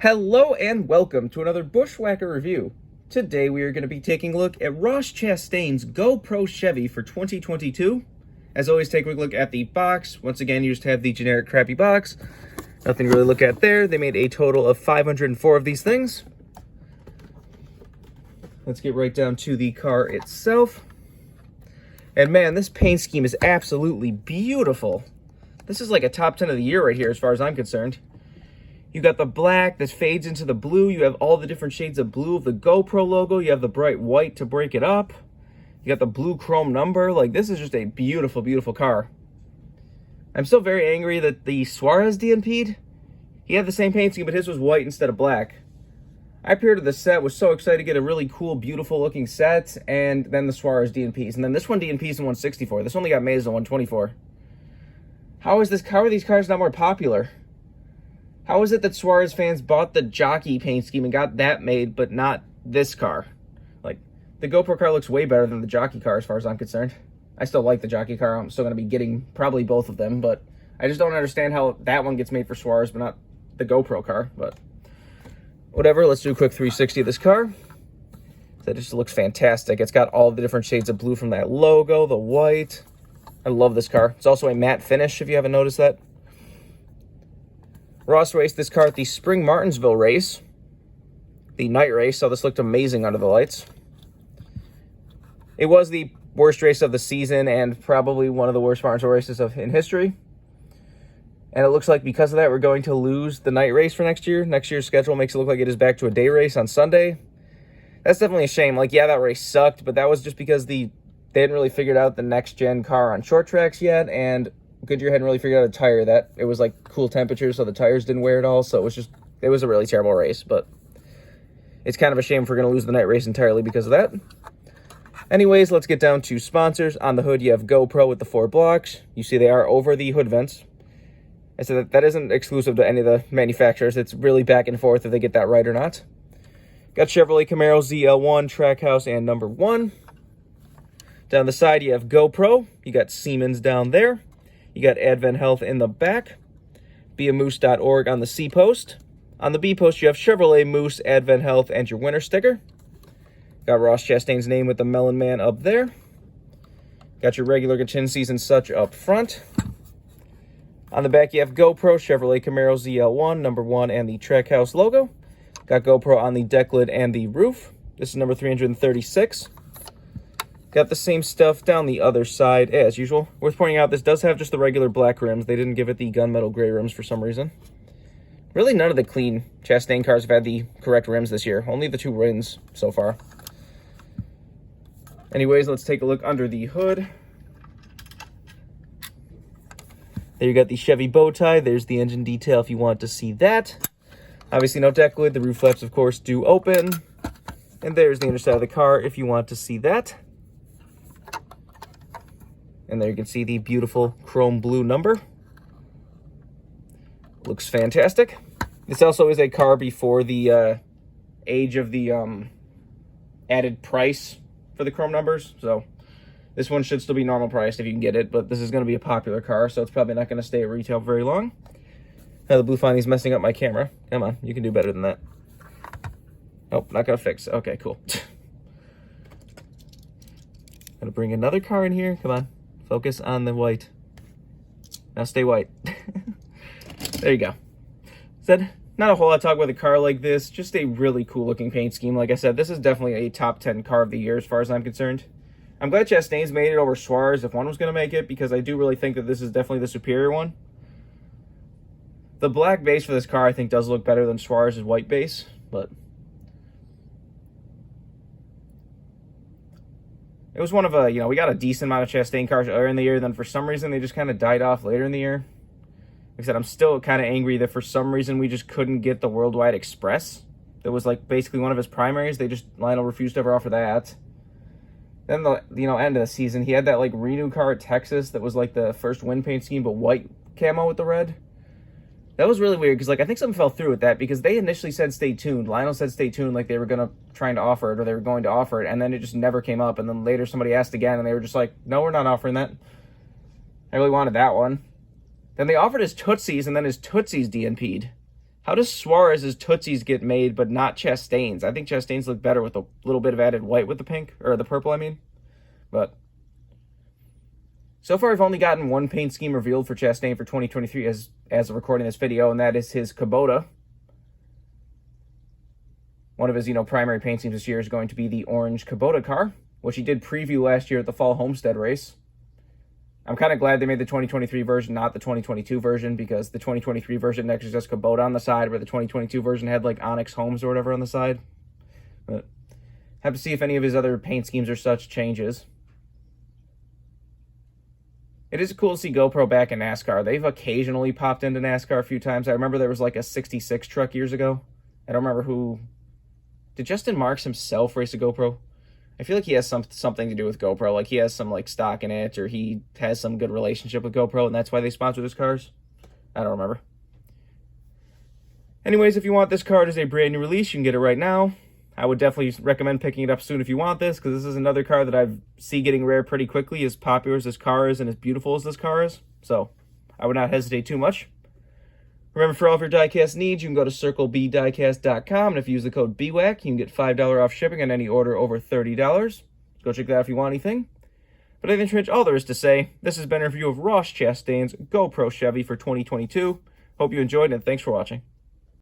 Hello and welcome to another Bushwhacker review. Today we are going to be taking a look at Ross Chastain's GoPro Chevy for 2022. As always, take a quick look at the box. Once again, you just have the generic crappy box. Nothing to really look at there. They made a total of 504 of these things. Let's get right down to the car itself. And man, this paint scheme is absolutely beautiful. This is like a top 10 of the year right here as far as I'm concerned. You got the black that fades into the blue. You have all the different shades of blue of the GoPro logo. You have the bright white to break it up. You got the blue chrome number. Like, this is just a beautiful, beautiful car. I'm still very angry that the Suarez DNP'd. He had the same paint scheme, but his was white instead of black. I pre-ordered the set, was so excited to get a really cool, beautiful looking set, and then the Suarez DNP's. And then this one DNP's in 164. This only got made as a 124. How are these cars not more popular? How is it that Suarez fans bought the jockey paint scheme and got that made, but not this car? Like, the GoPro car looks way better than the jockey car as far as I'm concerned. I still like the jockey car. I'm still going to be getting probably both of them, but I just don't understand how that one gets made for Suarez, but not the GoPro car. But whatever, let's do a quick 360 of this car. That just looks fantastic. It's got all the different shades of blue from that logo, the white. I love this car. It's also a matte finish, if you haven't noticed that. Ross raced this car at the Spring Martinsville race, the night race, so this looked amazing under the lights. It was the worst race of the season and probably one of the worst Martinsville races in history. And it looks like because of that, we're going to lose the night race for next year. Next year's schedule makes it look like it is back to a day race on Sunday. That's definitely a shame. Like, yeah, that race sucked, but that was just because they hadn't really figured out the next-gen car on short tracks yet, and Goodyear hadn't really figured out a tire that it was like cool temperatures, so the tires didn't wear at all. So it was a really terrible race, but it's kind of a shame if we're going to lose the night race entirely because of that. Anyways, let's get down to sponsors. On the hood, you have GoPro with the 4 blocks. You see they are over the hood vents. I said that isn't exclusive to any of the manufacturers. It's really back and forth if they get that right or not. Got Chevrolet Camaro ZL1, Trackhouse, and number 1. Down the side, you have GoPro. You got Siemens down there. You got Advent Health in the back, BWhack.org on the C post. On the B post, you have Chevrolet, Moose, Advent Health, and your winter sticker. Got Ross Chastain's name with the Melon Man up there. Got your regular contingencies and such up front. On the back, you have GoPro, Chevrolet Camaro ZL1, number 1, and the Trackhouse logo. Got GoPro on the deck lid and the roof. This is number 336. Got the same stuff down the other side as usual. Worth pointing out, this does have just the regular black rims. They didn't give it the gunmetal gray rims for some reason. Really, none of the clean Chastain cars have had the correct rims this year. Only the 2 Rins so far. Anyways, let's take a look under the hood. There you got the Chevy bow tie. There's the engine detail if you want to see that. Obviously, no deck lid. The roof flaps, of course, do open. And there's the underside of the car if you want to see that. And there you can see the beautiful chrome blue number. Looks fantastic. This also is a car before the age of the added price for the chrome numbers. So this one should still be normal priced if you can get it. But this is going to be a popular car, so it's probably not going to stay at retail very long. Now the blue Fonny's messing up my camera. Come on, you can do better than that. Nope, not going to fix. Okay, cool. Gonna bring another car in here. Come on. Focus on the white. Now stay white. There you go. Said not a whole lot of talk about a car like this. Just a really cool looking paint scheme. Like I said, this is definitely a top 10 car of the year as far as I'm concerned. I'm glad Chastain's made it over Suarez if one was going to make it, because I do really think that this is definitely the superior one. The black base for this car I think does look better than Suarez's white base, but it was one of we got a decent amount of Chastain cars earlier in the year, then for some reason they just kind of died off later in the year. Like I said, I'm still kind of angry that for some reason we just couldn't get the Worldwide Express. That was like basically one of his primaries. Lionel refused to ever offer that. Then the end of the season, he had that like renew car at Texas that was like the first wind paint scheme, but white camo with the red. That was really weird, because like I think something fell through with that, because they initially said stay tuned. Lionel said stay tuned, like they were trying to offer it, or they were going to offer it, and then it just never came up. And then later somebody asked again, and they were just like, no, we're not offering that. I really wanted that one. Then they offered his Tootsies, and then his Tootsies DNP'd. How does Suarez's Tootsies get made, but not Chastain's? I think Chastain's look better with a little bit of added white with the pink, or the purple, I mean. But so far, I've only gotten one paint scheme revealed for Chastain for 2023 as of recording this video, and that is his Kubota. One of his, primary paint schemes this year is going to be the orange Kubota car, which he did preview last year at the Fall Homestead race. I'm kind of glad they made the 2023 version, not the 2022 version, because the 2023 version actually just Kubota on the side, where the 2022 version had like Onyx Homes or whatever on the side. But have to see if any of his other paint schemes or such changes. It is cool to see GoPro back in NASCAR. They've occasionally popped into NASCAR a few times. I remember there was like a 66 truck years ago. I don't remember who. Did Justin Marks himself race a GoPro? I feel like he has something to do with GoPro. Like he has some like stock in it, or he has some good relationship with GoPro, and that's why they sponsor his cars. I don't remember. Anyways, if you want this card as a brand new release, you can get it right now. I would definitely recommend picking it up soon if you want this, because this is another car that I see getting rare pretty quickly, as popular as this car is and as beautiful as this car is. So I would not hesitate too much. Remember, for all of your diecast needs, you can go to circlebdiecast.com, and if you use the code BWhack, you can get $5 off shipping on any order over $30. Go check that out if you want anything. But I think that's all there is to say. This has been a review of Ross Chastain's GoPro Chevy for 2022. Hope you enjoyed, and thanks for watching.